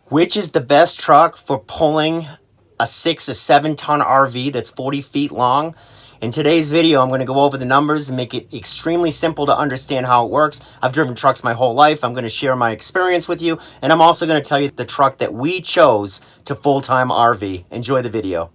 Which is the best truck for pulling a 6 or 7 ton RV that's 40 feet long? In today's video, I'm going to go over the numbers and make it extremely simple to understand how it works. I've driven trucks my whole life. I'm going to share my experience with you, and I'm also going to tell you the truck that we chose to full-time RV. Enjoy the video.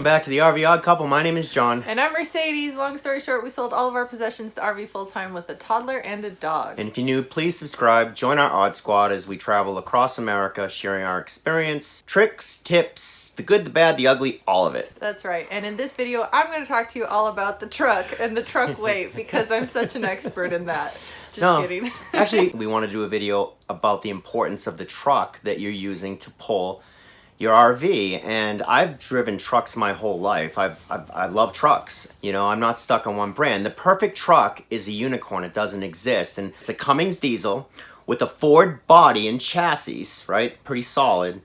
Back to the RV Odd Couple. My name is John. And I'm Mercedes. Long story short, we sold all of our possessions to RV Fulltime with a toddler and a dog. And if you're new, please subscribe. Join our Odd Squad as we travel across America, sharing our experience, tricks, tips, the good, the bad, the ugly, all of it. That's right. And in this video, I'm going to talk to you all about the truck and the truck weight because I'm such an expert in that. Just kidding. Actually, we want to do a video about the importance of the truck that you're using to pull your RV. And I've driven trucks my whole life. I love trucks. You know, I'm not stuck on one brand. The perfect truck is a unicorn. It doesn't exist. And it's a Cummins diesel with a Ford body and chassis, right? Pretty solid.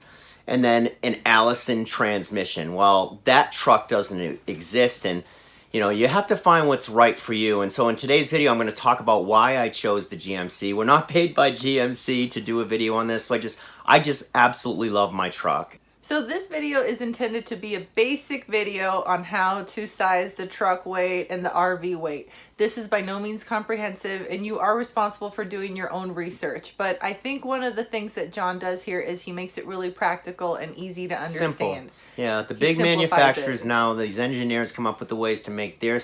And then an Allison transmission. Well, that truck doesn't exist. And you know, you have to find what's right for you. And so in today's video, I'm going to talk about why I chose the GMC. We're not paid by GMC to do a video on this. So I just absolutely love my truck. So this video is intended to be a basic video on how to size the truck weight and the RV weight. This is by no means comprehensive, and you are responsible for doing your own research. But I think one of the things that John does here is he makes it really practical and easy to understand. Simple. Yeah, the big manufacturers now, these engineers come up with the ways to make their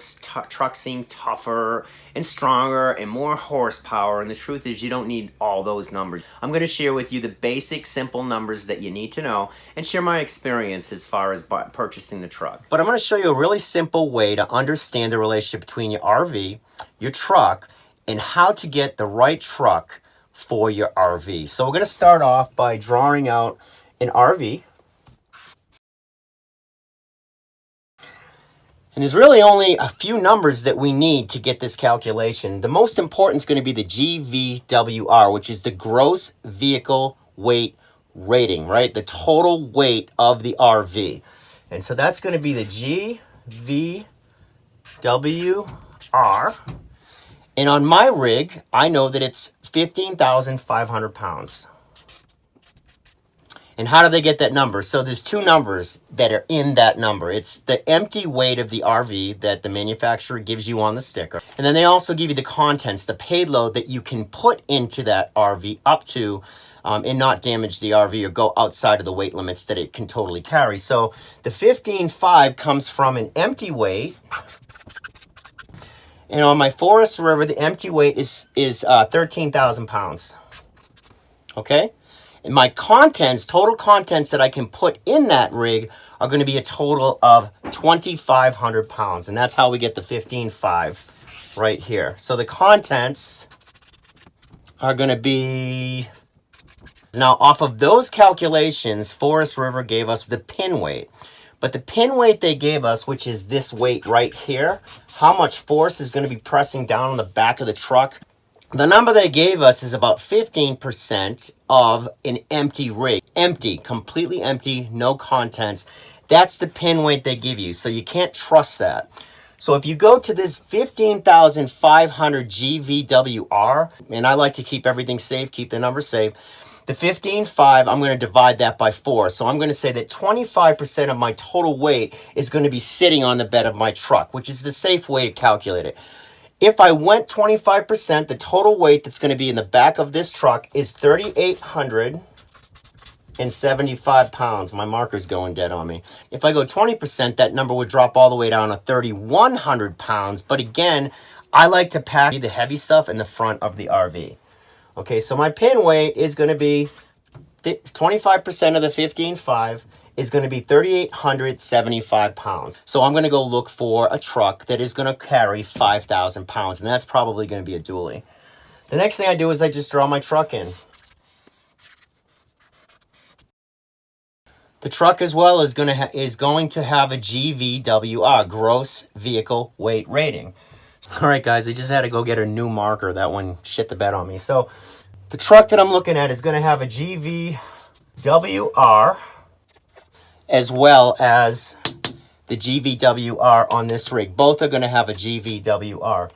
truck seem tougher and stronger and more horsepower. And the truth is you don't need all those numbers. I'm going to share with you the basic, simple numbers that you need to know and share my experience as far as purchasing the truck. But I'm going to show you a really simple way to understand the relationship between your RV, your truck, and how to get the right truck for your RV. So we're going to start off by drawing out an RV. And there's really only a few numbers that we need to get this calculation. The most important is going to be the GVWR, which is the gross vehicle weight rating, right? The total weight of the RV. And so that's going to be the GVWR. And on my rig, I know that it's 15,500 pounds. And how do they get that number? So there's two numbers that are in that number. It's the empty weight of the RV that the manufacturer gives you on the sticker. And then they also give you the contents, the payload that you can put into that RV up to and not damage the RV or go outside of the weight limits that it can totally carry. So the 15.5 comes from an empty weight. And on my Forest River, the empty weight is 13,000 pounds. Okay? And my contents, total contents that I can put in that rig are going to be a total of 2,500 pounds. And that's how we get the 15.5 right here. So the contents are going to be... Now, off of those calculations, Forest River gave us the pin weight. But the pin weight they gave us, which is this weight right here, how much force is going to be pressing down on the back of the truck, the number they gave us is about 15% of an empty rig. Empty, completely empty, no contents. That's the pin weight they give you, so you can't trust that. So if you go to this 15,500 GVWR, and I like to keep everything safe, keep the number safe, the 15.5, I'm going to divide that by 4. So I'm going to say that 25% of my total weight is going to be sitting on the bed of my truck, which is the safe way to calculate it. If I went 25%, the total weight that's going to be in the back of this truck is 3,875 pounds. My marker's going dead on me. If I go 20%, that number would drop all the way down to 3,100 pounds. But again, I like to pack the heavy stuff in the front of the RV. Okay, so my pin weight is going to be 25% of the 15.5 is going to be 3,875 pounds. So I'm going to go look for a truck that is going to carry 5,000 pounds, and that's probably going to be a dually. The next thing I do is I just draw my truck in. The truck as well is going to have a GVWR, gross vehicle weight rating. All right, guys, I just had to go get a new marker. That one shit the bed on me. So the truck that I'm looking at is going to have a GVWR as well as the GVWR on this rig. Both are going to have a GVWR.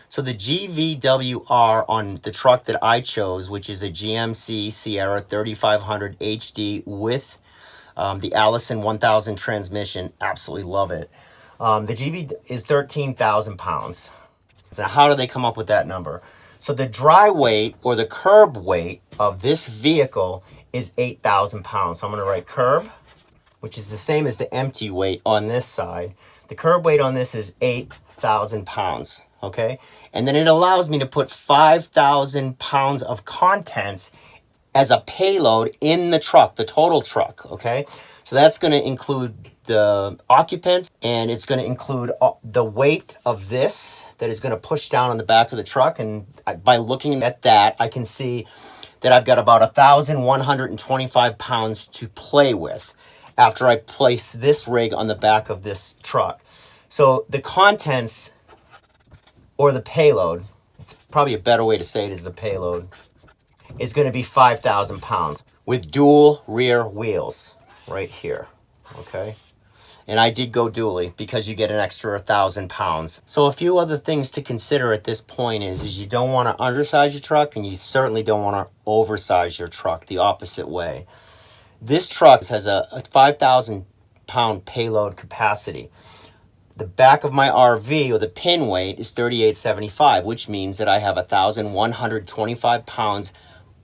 So the GVWR on the truck that I chose, which is a GMC Sierra 3500 HD with the Allison 1000 transmission, absolutely love it. The GV is 13,000 pounds. So how do they come up with that number? So the dry weight or the curb weight of this vehicle is 8,000 pounds. So I'm going to write curb, which is the same as the empty weight on this side. The curb weight on this is 8,000 pounds, okay? And then it allows me to put 5,000 pounds of contents as a payload in the truck, the total truck, okay? So that's going to include the occupants, and it's going to include the weight of this that is going to push down on the back of the truck. And by looking at that, I can see that I've got about 1,125 pounds to play with after I place this rig on the back of this truck. So the contents, or the payload, it's probably a better way to say it is the payload, is going to be 5,000 pounds with dual rear wheels right here, okay? And I did go dually because you get an extra 1,000 pounds. So a few other things to consider at this point is you don't want to undersize your truck, and you certainly don't want to oversize your truck the opposite way. This truck has a 5,000 pound payload capacity. The back of my RV, or the pin weight, is 3875, which means that I have 1,125 pounds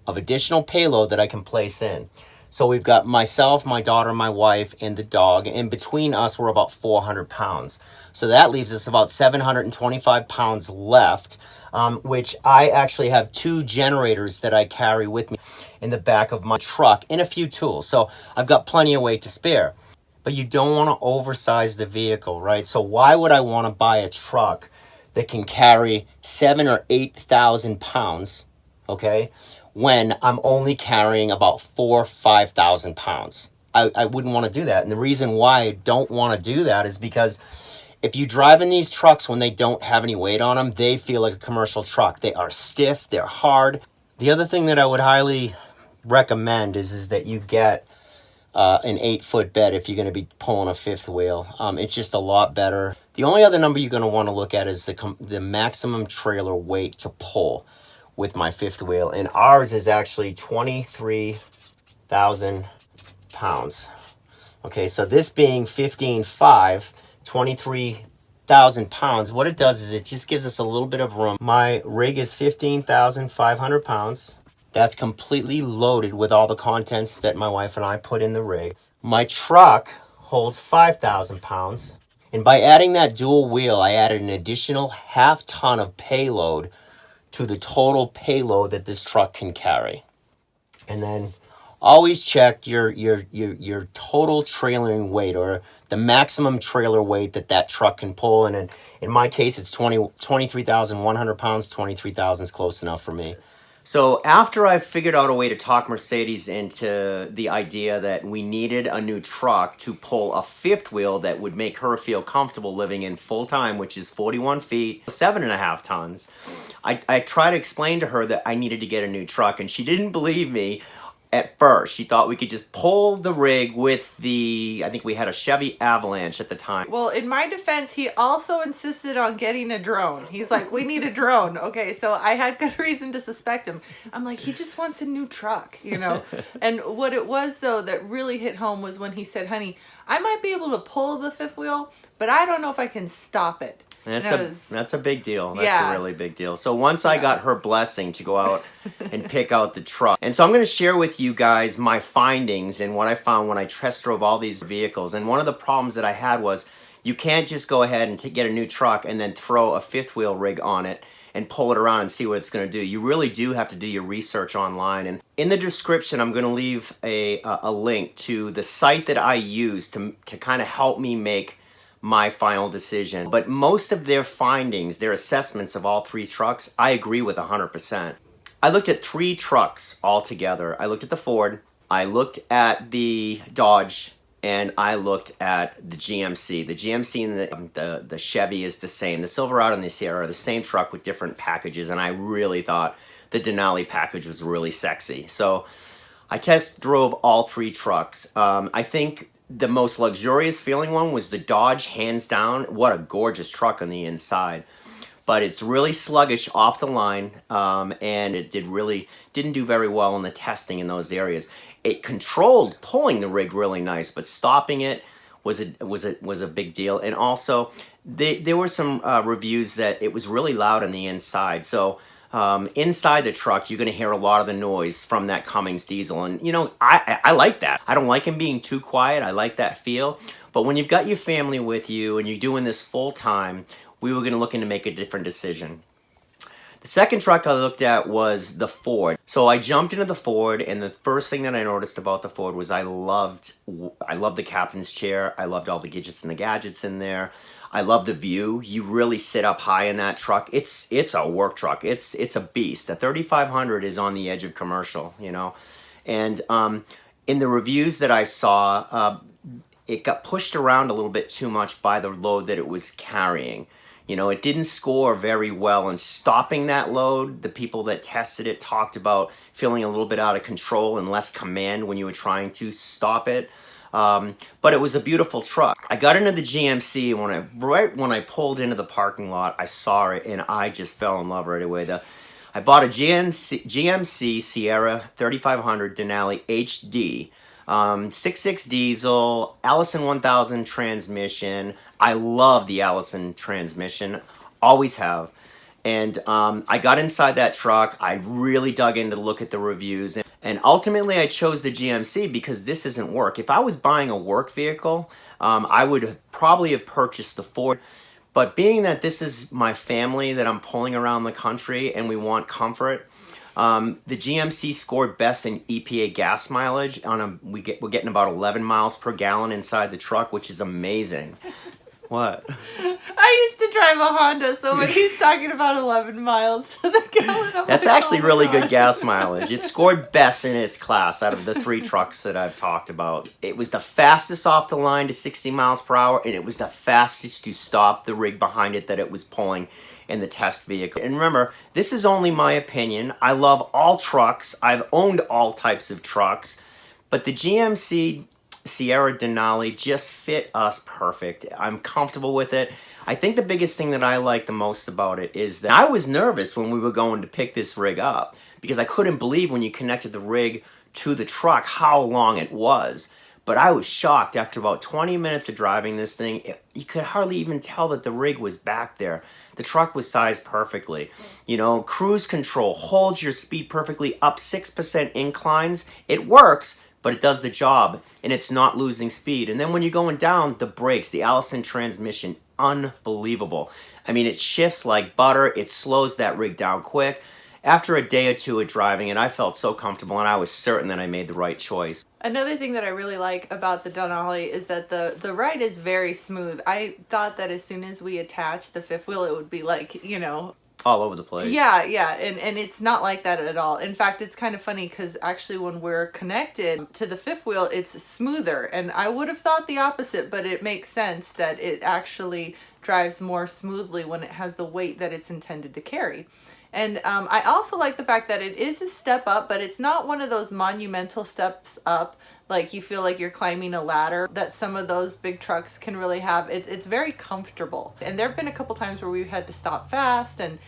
of additional payload that I can place in. So we've got myself, my daughter, my wife, and the dog, and between us we're about 400 pounds. So that leaves us about 725 pounds left, which I actually have 2 generators that I carry with me in the back of my truck and a few tools. So I've got plenty of weight to spare. But you don't want to oversize the vehicle, right? So why would I want to buy a truck that can carry 7,000 or 8,000 pounds, okay, when I'm only carrying about 4,000 or 5,000 pounds? I wouldn't want to do that. And the reason why I don't want to do that is because if you drive in these trucks when they don't have any weight on them, they feel like a commercial truck. They are stiff, they're hard. The other thing that I would highly recommend is that you get an 8-foot bed if you're going to be pulling a fifth wheel. It's just a lot better. The only other number you're going to want to look at is the maximum trailer weight to pull with my fifth wheel, and ours is actually 23,000 pounds. Okay, so this being 15.5, 23,000 pounds, what it does is it just gives us a little bit of room. My rig is 15,500 pounds. That's completely loaded with all the contents that my wife and I put in the rig. My truck holds 5,000 pounds. And by adding that dual wheel, I added an additional half ton of payload to the total payload that this truck can carry. And then always check your total trailering weight, or the maximum trailer weight that truck can pull. And in my case, it's 23,100 pounds. 23,000 is close enough for me. So after I figured out a way to talk Mercedes into the idea that we needed a new truck to pull a fifth wheel that would make her feel comfortable living in full-time, which is 41 feet, 7.5 tons, I tried to explain to her that I needed to get a new truck, and she didn't believe me at first. She thought we could just pull the rig with I think we had a Chevy Avalanche at the time. Well, in my defense, he also insisted on getting a drone. He's like, we need a drone. Okay, so I had good reason to suspect him. I'm like, he just wants a new truck, you know? And what it was, though, that really hit home was when he said, honey, I might be able to pull the fifth wheel, but I don't know if I can stop it. That's a big deal. That's a really big deal. So once I got her blessing to go out and pick out the truck. And so I'm going to share with you guys my findings and what I found when I test drove all these vehicles. And one of the problems that I had was you can't just go ahead and get a new truck and then throw a fifth wheel rig on it and pull it around and see what it's going to do. You really do have to do your research online. And in the description, I'm going to leave a link to the site that I use to kind of help me make my final decision. But most of their findings, their assessments of all 3 trucks, I agree with 100%. I looked at 3 trucks altogether. I looked at the Ford, I looked at the Dodge, and I looked at the GMC. The GMC and the Chevy is the same. The Silverado and the Sierra are the same truck with different packages, and I really thought the Denali package was really sexy. So I test drove all 3 trucks. I think the most luxurious feeling one was the Dodge, hands down. What a gorgeous truck on the inside. But it's really sluggish off the line, and it didn't do very well in the testing in those areas. It controlled pulling the rig really nice, but stopping it was a big deal. And also, there were some reviews that it was really loud on the inside. So inside the truck, you're going to hear a lot of the noise from that Cummins diesel. And, you know, I like that. I don't like him being too quiet. I like that feel. But when you've got your family with you and you're doing this full time, we were going to look into make a different decision. The second truck I looked at was the Ford. So I jumped into the Ford, and the first thing that I noticed about the Ford was I loved the captain's chair. I loved all the gadgets and the gadgets in there. I love the view. You really sit up high in that truck. It's a work truck. It's a beast. The 3500 is on the edge of commercial, you know. And in the reviews that I saw, it got pushed around a little bit too much by the load that it was carrying. You know, it didn't score very well in stopping that load. The people that tested it talked about feeling a little bit out of control and less command when you were trying to stop it. But it was a beautiful truck. I got into the GMC, right when I pulled into the parking lot, I saw it and I just fell in love right away. I bought a GMC Sierra 3500 Denali HD. 6.6 diesel, Allison 1000 transmission. I love the Allison transmission, always have. And I got inside that truck. I really dug in to look at the reviews. And ultimately, I chose the GMC because this isn't work. If I was buying a work vehicle, I would probably have purchased the Ford. But being that this is my family that I'm pulling around the country and we want comfort, the GMC scored best in EPA gas mileage. We're getting about 11 miles per gallon inside the truck, which is amazing. What? I used to drive a Honda, so when he's talking about 11 miles to the gallon, that's actually really good gas mileage. It scored best in its class out of the 3 trucks that I've talked about. It was the fastest off the line to 60 miles per hour, and it was the fastest to stop the rig behind it that it was pulling in the test vehicle. And remember, this is only my opinion. I love all trucks. I've owned all types of trucks, but the GMC Sierra Denali just fit us perfect. I'm comfortable with it. I think the biggest thing that I like the most about it is that I was nervous when we were going to pick this rig up because I couldn't believe when you connected the rig to the truck how long it was. But I was shocked after about 20 minutes of driving this thing. You could hardly even tell that the rig was back there. The truck was sized perfectly. You know, cruise control holds your speed perfectly up 6% inclines. It works, but it does the job, and it's not losing speed. And then when you're going down, the brakes, the Allison transmission, unbelievable. I mean, it shifts like butter. It slows that rig down quick. After a day or two of driving it, I felt so comfortable, and I was certain that I made the right choice. Another thing that I really like about the Denali is that the ride is very smooth. I thought that as soon as we attached the fifth wheel, it would be like, you know, all over the place. Yeah, and it's not like that at all. In fact, it's kind of funny because actually when we're connected to the fifth wheel, it's smoother. And I would have thought the opposite, but it makes sense that it actually drives more smoothly when it has the weight that it's intended to carry. And I also like the fact that it is a step up, but it's not one of those monumental steps up like you feel like you're climbing a ladder that some of those big trucks can really have. It's very comfortable. And there have been a couple times where we've had to stop fast and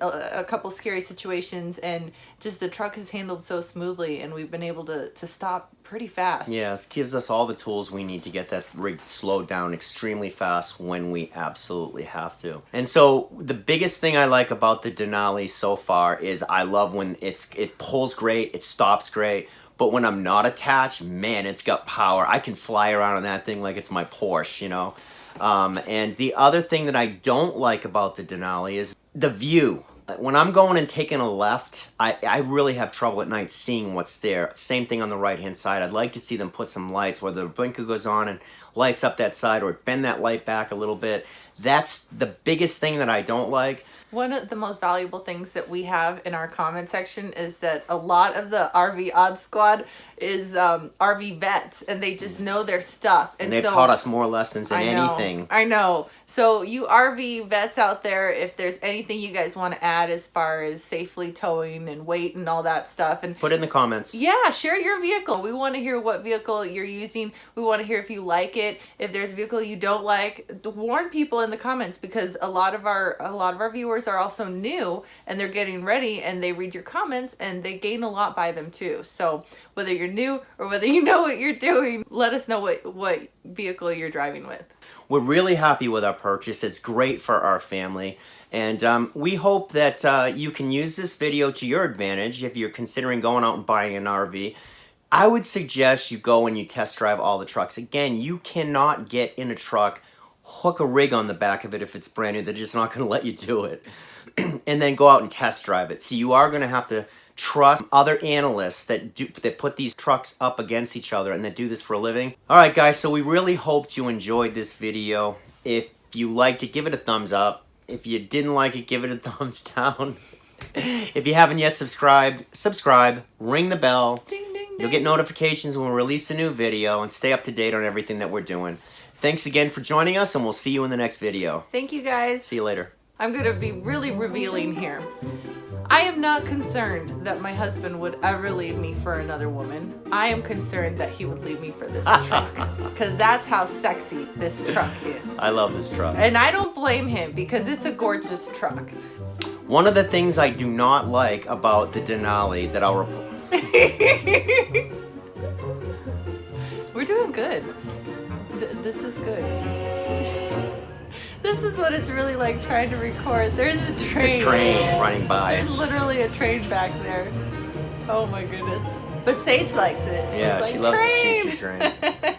a couple scary situations, and just the truck is handled so smoothly and we've been able to stop pretty fast. Yeah, it gives us all the tools we need to get that rig slowed down extremely fast when we absolutely have to. And so the biggest thing I like about the Denali so far is I love when it pulls great, it stops great. But when I'm not attached, man, it's got power. I can fly around on that thing like it's my Porsche, you know. And the other thing that I don't like about the Denali is the view. When I'm going and taking a left, I really have trouble at night seeing what's there. Same thing on the right-hand side. I'd like to see them put some lights, whether the blinker goes on and lights up that side or bend that light back a little bit. That's the biggest thing that I don't like. One of the most valuable things that we have in our comment section is that a lot of the RV Odd Squad is RV vets, and they just know their stuff. And they've taught us more lessons than anything. I know. So you RV vets out there, if there's anything you guys want to add as far as safely towing and weight and all that stuff, and put it in the comments. Yeah, share your vehicle. We want to hear what vehicle you're using. We want to hear if you like it. If there's a vehicle you don't like, warn people in the comments, because a lot of our viewers are also new and they're getting ready, and they read your comments and they gain a lot by them too. So whether you're new or whether you know what you're doing, let us know what vehicle you're driving with. We're really happy with our purchase. It's great for our family. And we hope that you can use this video to your advantage if you're considering going out and buying an RV. I would suggest you go and you test drive all the trucks. Again, you cannot get in a truck, hook a rig on the back of it if it's brand new. They're just not going to let you do it. And then go out and test drive it. So you are going to have to trust other analysts that put these trucks up against each other and that do this for a living. All right, guys, so we really hoped you enjoyed this video. If you liked it, give it a thumbs up. If you didn't like it, give it a thumbs down. If you haven't yet subscribe, ring the bell. Ding, ding, ding. You'll get notifications when we release a new video, and stay up to date on everything that we're doing. Thanks again for joining us, and we'll see you in the next video. Thank you, guys. See you later. I'm going to be really revealing here. I am not concerned that my husband would ever leave me for another woman. I am concerned that he would leave me for this truck, because that's how sexy this truck is. I love this truck. And I don't blame him, because it's a gorgeous truck. One of the things I do not like about the Denali that I'll report. We're doing good. This is good. This is what it's really like trying to record. There's a train. It's a train running by. There's literally a train back there. Oh my goodness. But Sage likes it. Yeah, She's she like, loves the choo-choo train.